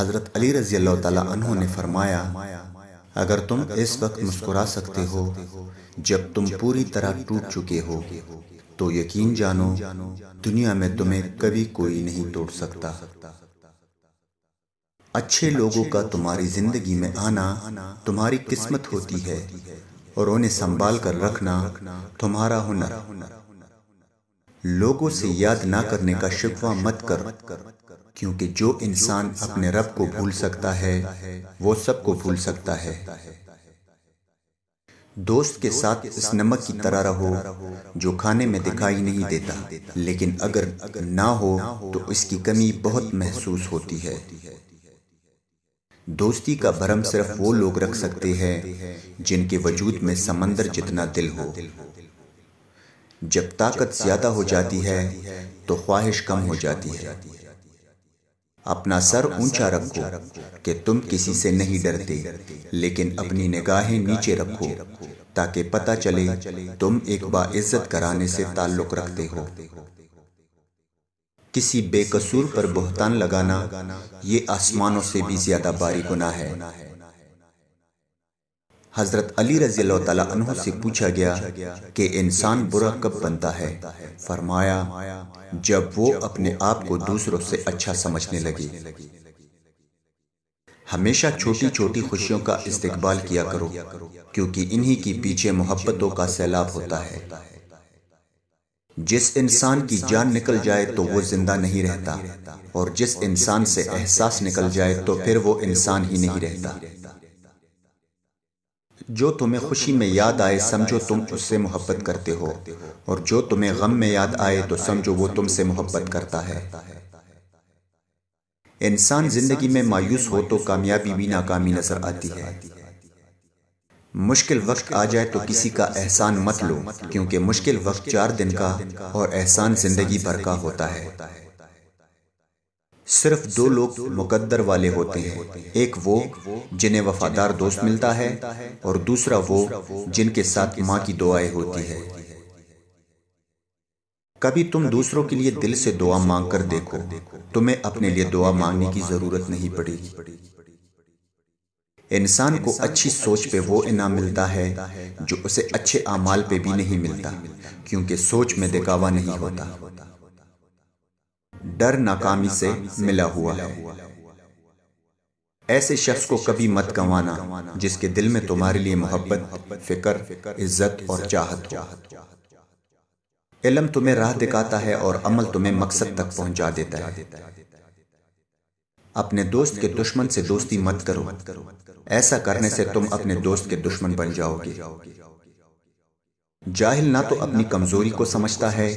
حضرت علی رضی اللہ تعالیٰ عنہ نے فرمایا، اگر تم اس وقت مسکرا سکتے ہو جب تم پوری طرح ٹوٹ چکے ہو تو یقین جانو دنیا میں تمہیں کبھی کوئی نہیں توڑ سکتا۔ اچھے لوگوں کا تمہاری زندگی میں آنا تمہاری قسمت ہوتی ہے اور انہیں سنبھال کر رکھنا تمہارا ہنر۔ لوگوں سے یاد نہ کرنے کا شکوہ مت کر، کیونکہ جو انسان اپنے رب کو بھول سکتا ہے وہ سب کو بھول سکتا ہے۔ دوست کے ساتھ اس نمک کی طرح رہو جو کھانے میں دکھائی نہیں دیتا، لیکن اگر نہ ہو تو اس کی کمی بہت محسوس ہوتی ہے۔ دوستی کا بھرم صرف وہ لوگ رکھ سکتے ہیں جن کے وجود میں سمندر جتنا دل ہو۔ جب طاقت زیادہ ہو جاتی ہے تو خواہش کم ہو جاتی ہے۔ اپنا سر اونچا رکھو کہ تم کسی سے نہیں ڈرتے، لیکن اپنی نگاہیں نیچے رکھو تاکہ پتہ چلے تم ایک باعزت گھرانے سے تعلق رکھتے ہو۔ کسی بے قصور پر بہتان لگانا یہ آسمانوں سے بھی زیادہ بھاری گناہ ہے۔ حضرت علی رضی اللہ تعالیٰ عنہ سے پوچھا گیا کہ انسان برا کب بنتا ہے؟ فرمایا، جب وہ اپنے آپ کو دوسروں سے اچھا سمجھنے لگے۔ ہمیشہ چھوٹی چھوٹی خوشیوں کا استقبال کیا کرو، کیونکہ انہی کے پیچھے محبتوں کا سیلاب ہوتا ہے۔ جس انسان کی جان نکل جائے تو وہ زندہ نہیں رہتا، اور جس انسان سے احساس نکل جائے تو پھر وہ انسان ہی نہیں رہتا۔ جو تمہیں خوشی میں یاد آئے سمجھو تم اس سے محبت کرتے ہو، اور جو تمہیں غم میں یاد آئے تو سمجھو وہ تم سے محبت کرتا ہے۔ انسان زندگی میں مایوس ہو تو کامیابی بھی ناکامی نظر آتی ہے۔ مشکل وقت آ جائے تو کسی کا احسان مت لو، کیونکہ مشکل وقت 4 دن کا اور احسان زندگی بھر کا ہوتا ہے۔ صرف 2 لوگ مقدر والے ہوتے ہیں، ایک وہ جنہیں وفادار دوست ملتا ہے، اور دوسرا وہ جن کے ساتھ ماں کی دعائیں ہوتی ہے۔ کبھی تم دوسروں کے لیے دل سے دعا مانگ کر دیکھو، تمہیں اپنے لیے دعا مانگنے کی ضرورت نہیں پڑے گی۔ انسان کو اچھی سوچ پہ وہ انعام ملتا ہے جو اسے اچھے اعمال پہ بھی نہیں ملتا، کیونکہ سوچ میں دکھاوا نہیں ہوتا۔ ڈر ناکامی سے ملا ہوا ہے۔ ایسے شخص کو کبھی مت گنوانا جس کے دل میں تمہارے لیے محبت، فکر، عزت اور چاہت ہو۔ علم تمہیں راہ دکھاتا ہے اور عمل تمہیں مقصد تک پہنچا دیتا ہے۔ اپنے دوست کے دشمن سے دوستی مت کرو، ایسا کرنے سے تم اپنے دوست کے دشمن بن جاؤ گے۔ جاہل نہ تو اپنی کمزوری کو سمجھتا ہے،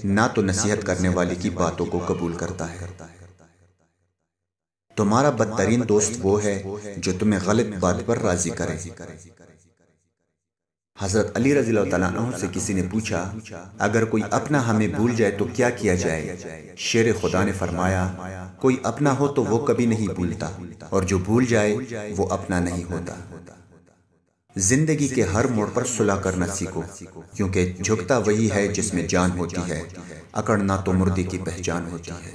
نہ تو نصیحت کرنے والے کی باتوں کو قبول کرتا ہے۔ تمہارا بدترین دوست وہ ہے جو تمہیں غلط بات پر راضی کرے۔ حضرت علی رضی اللہ تعالیٰ عنہ سے کسی نے پوچھا، اگر کوئی اپنا ہمیں بھول جائے تو کیا کیا جائے؟ شیر خدا نے فرمایا، کوئی اپنا ہو تو وہ کبھی نہیں بھولتا، اور جو بھول جائے وہ اپنا نہیں ہوتا۔ زندگی کے ہر موڑ پر صلح کرنا سیکھو، کیونکہ جھکتا وہی ہے جس میں جان ہوتی ہے، اکڑنا تو مردے کی پہچان ہوتی ہے۔